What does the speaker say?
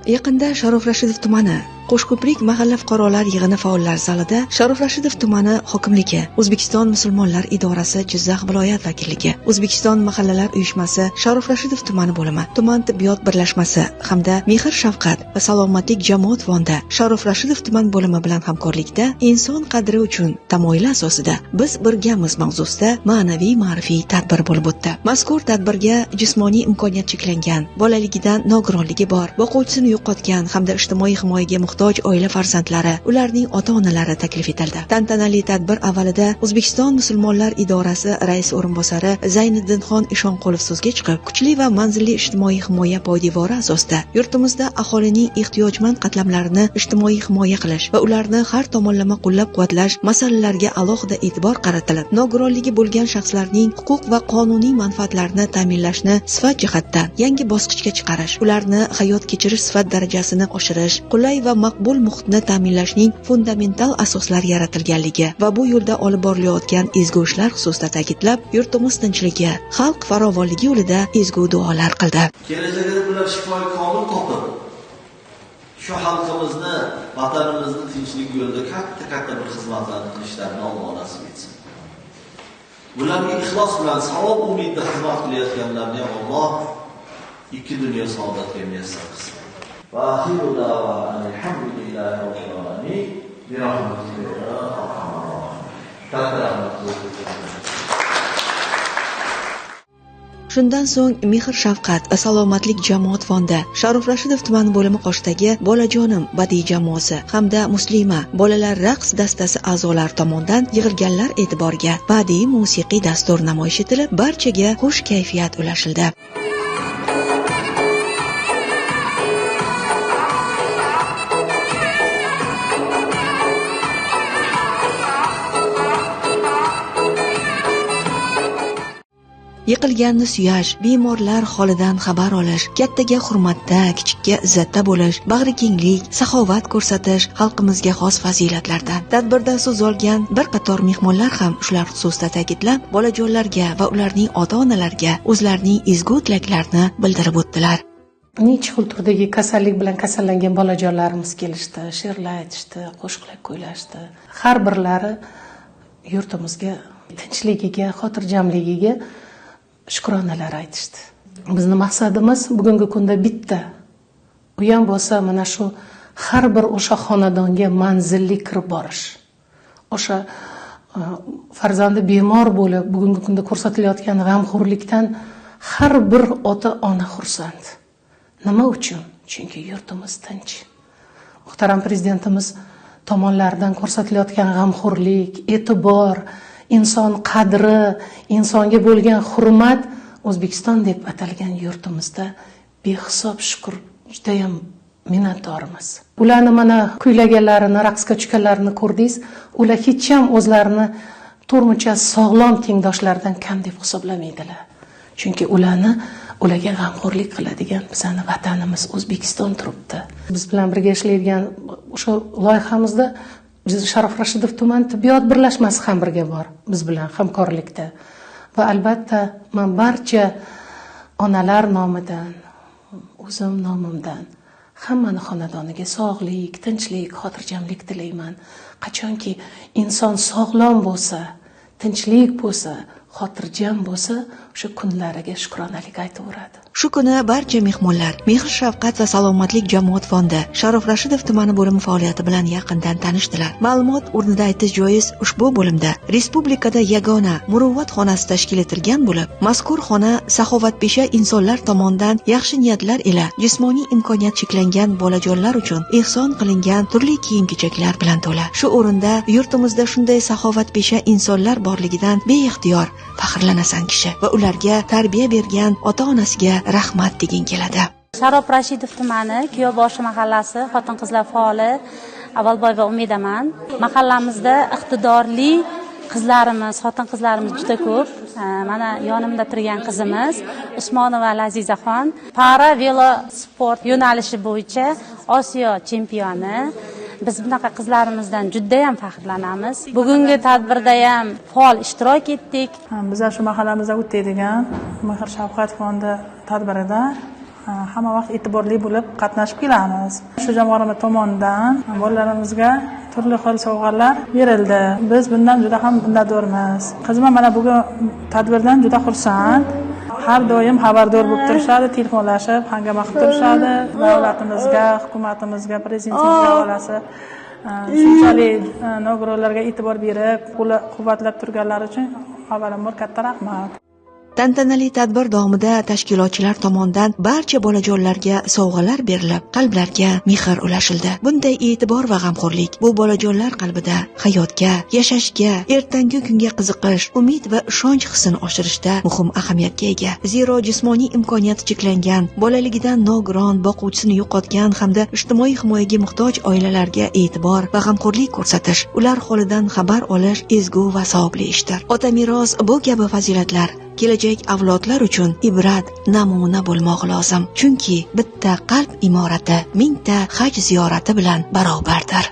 Yaqinda Sharof Rashidov tumani Qo'shko'prik mahalla fuqarolar yig'ini faollar zalida Sharof Rashidov tumani hokimligi, O'zbekiston musulmonlar idorasi Jizzax viloyat vakilligi, O'zbekiston mahallalar uyushmasi Sharof Rashidov tumani bo'limi, tuman tibbiyot birlashmasi hamda Mehr shafqat va salomatlik jamoat fondi Sharof Rashidov tuman bo'limi bilan hamkorlikda inson qadri uchun tamoyili asosida biz birgamiz mavzusida ma'naviy ma'rifiy tadbir bo'lib o'tdi. Mazkur tadbirga jismoniy imkoniyat cheklangan, bolaligidan nogironligi bor, boquvchisini yo'qotgan hamda ijtimoiy himoyaga muhtoj oila farzandlari, ularning ota-onalari taklif etildi. Tantanali tadbir avvalida O'zbekiston musulmonlar idorasi rais o'rinbosari Zayniddinxon Ishonqulov so'zga chiqib, kuchli va manzilli ijtimoiy himoya poydevori asosida yurtimizda aholining ehtiyojmand qatlamlarini ijtimoiy himoya qilish va ularni har tomonlama qo'llab-quvvatlash masalalariga alohida e'tibor qaratilib, nogironligi bo'lgan shaxslarning huquq va qonuniy manfaatlarini ta'minlashni sifat jihatdan yangi bosqichga chiqarish, ularni hayot kechirish sifat darajasini oshirish, qulay va maqbul muhitni ta'minlashning fundamental asoslari yaratilganligi va bu yo'lda olib borilayotgan ezgu ishlar xususida ta'kidlab, yurtimiz tinchligi, xalq farovonligi yo'lida ezgu duolar qildi. Kelajagida bular shifoy komil topib, shu xalqimizni, vatanimizni tinchlik yo'lida katta bir xizmatlarni qilishlarini Alloh nasib etsin. Bularga ixlos bilan savob umidida xizmat qilayotganlarni ham Alloh ikki dunyo saodatiga muyassar qilsin. وآخر دعوانا الحمد لله رب العالمين برحمتك يا أرحم الراحمين. Shundan so'ng Mehr shafqat va salomatlik jamoat fondi Sharof Rashidov tumani bo'limi qoshidagi Bolajonim badiiy jamoasi hamda Muslima bolalar raqs dastasi a'zolari tomonidan yig'ilganlar e'tiboriga badiiy musiqiy dastur namoyish etilib, barchaga xush kayfiyat ulashildi. Yiqilganni suyash, bemorlar holidan xabar olish, kattaga hurmatda, kichikka izzatda bo'lish, bag'rikenglik, saxovat ko'rsatish xalqimizga xos fazilatlardan. Tadbirda so'z olgan bir qator mehmonlar ham shular xususida ta'kidlab, bolajonlarga va ularning ota-onalariga o'zlarining ezgu tilaklarini bildirib o'tdilar. Necha xil turdagi kasallik bilan kasallangan bolajonlarimiz kelishdi, she'rlar aytishdi, qo'shiqlar kuylashdi. Har birlari yurtimizga tinchligiga, xotirjamligiga shukronalar aytishdi. Bizning maqsadimiz bugungi kunda bitta. U ham bo'lsa mana shu har bir o'sha xonadonga manzilli kirib borish. O'sha farzandi bemor bo'lib, bugungi kunda ko'rsatilayotgan g'amxo'rlikdan har bir ota-ona xursand. Nima uchun? Chunki yurtimiz tinch. Muhtaram prezidentimiz tomonlaridan ko'rsatilayotgan g'amxo'rlik, e'tibor, inson qadri, insonga bo'lgan hurmat O'zbekiston deb atalgan yurtimizda behisob shukr, juda ham minnatdormiz. Ularni mana kuylaganlarini, raqsga tushganlarini ko'rdingiz, ular hech ham o'zlarini turmucha sog'lom tengdoshlardan kam deb hisoblamaydilar. Chunki ularga g'amxo'rlik qiladigan bizning vatanimiz O'zbekiston turibdi. Biz bilan birga ishlaydigan o'sha loyihamizda Sharof Rashidov tuman tibbiyot birlashmasi ham birga bor biz bilan hamkorlikda. Va albatta men barcha onalar nomidan, o'zim nomimdan hammani xonadoniga sog'lik, tinchlik, xotirjamlik tilayman. Qachonki inson sog'lom bo'lsa, tinchlik bo'lsa, xotirjam bo'lsa, o'sha kunlariga shukronalik aytaveradi. Shu kuni barcha mehmonlar Mehr shafqat va salomatlik jamoat fondi Sharof Rashidov tumani bo'limi faoliyati bilan yaqindan tanishdilar. Ma'lumot o'rnida aytish joiz, ushbu bo'limda respublikada yagona muruvvat xonasi tashkil etilgan bo'lib, mazkur xona saxovatpesha insonlar tomonidan yaxshi niyatlar ila jismoniy imkoniyat cheklangan bolajonlar uchun ehson qilingan turli kiyim-kechaklar bilan to'la. Shu o'rinda yurtimizda shunday saxovatpesha insonlar borligidan beixtiyor faxrlanasan kishi va ularga tarbiya bergan ota-onasiga rahmat degin keladi. Sharof Rashidov tumani Kuyovboshi mahallasi xotin-qizlar faoli Avalboy va Umidaman. Mahallamizda iqtidorli qizlarimiz, xotin-qizlarimiz juda ko'p. Mana yonimda turgan qizimiz Usmonova Lazizaxon para velosport yo'nalishi bo'yicha Osiyo chempioni. Biz bunaqa qizlarimizdan juda ham faxrlanamiz. Bugungi tadbirda ham faol ishtirok etdik. Biz shu mahallamizda o'tadigan Mehr shafqat fondi tadbirida hamma vaqt e'tiborli bo'lib qatnashib kelamiz. Shu jamg'arma tomonidan bolalarimizga turli xil sovg'alar berildi. Biz bundan juda ham minnatdormiz. Qizim mana bugun tadbirdan juda xursand. Har doim xabardor bo'lib turishadi, telefonlashib, hangama qilib turishadi. Davlatimizga, hukumatimizga, prezidentimizga olasi shunchalik nogironlarga e'tibor berib, qo'llab-quvvatlab turganlari uchun avvalambor katta rahmat. Tantanali tadbir davomida tashkilotchilar tomonidan barcha bolajonlarga sovg'alar berilib, qalblarga mehr ulashildi. Bunday e'tibor va g'amxo'rlik bu bolajonlar qalbida hayotga, yashashga, ertangi kunga qiziqish, umid va ishonch hissini oshirishda muhim ahamiyatga ega. Zero jismoniy imkoniyati cheklangan, bolaligidan nogiron, boquvchisini yo'qotgan hamda ijtimoiy himoyaga muhtoj oilalarga e'tibor va g'amxo'rlik ko'rsatish, ular holidan xabar olish ezgu va savobli ishdir. Ota meros bu kabi fazilatlar kelajak avlodlar uchun ibrat, namuna bo'lmoq lozim. Chunki bitta qalb imorati mingta haj ziyorati bilan barobardir.